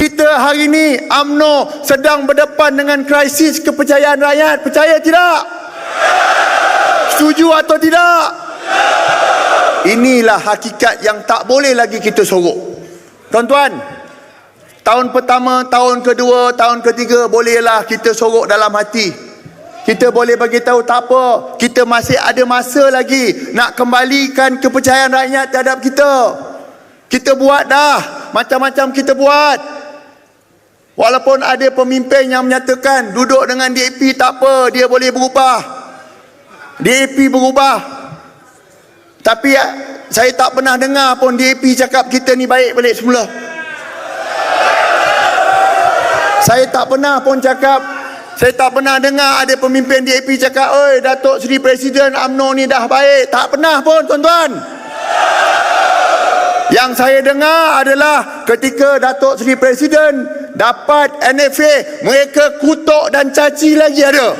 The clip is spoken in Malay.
Kita hari ini UMNO sedang berdepan dengan krisis kepercayaan rakyat. Percaya tidak? Setuju atau tidak? Inilah hakikat yang tak boleh lagi kita sorok. Tuan-tuan, tahun pertama, tahun kedua, tahun ketiga bolehlah kita sorok dalam hati. Kita boleh bagi tahu tak apa, kita masih ada masa lagi nak kembalikan kepercayaan rakyat terhadap kita. Kita buat dah, macam-macam kita buat. Walaupun ada pemimpin yang menyatakan duduk dengan DAP tak apa, dia boleh berubah. DAP berubah. Tapi saya tak pernah dengar pun DAP cakap kita ni baik balik semula. Saya tak pernah pun cakap, saya tak pernah dengar ada pemimpin DAP cakap, oi Datuk Seri Presiden UMNO ni dah baik. Tak pernah pun, tuan-tuan. Yang saya dengar adalah ketika Datuk Seri Presiden dapat NFA, mereka kutuk dan caci lagi ada.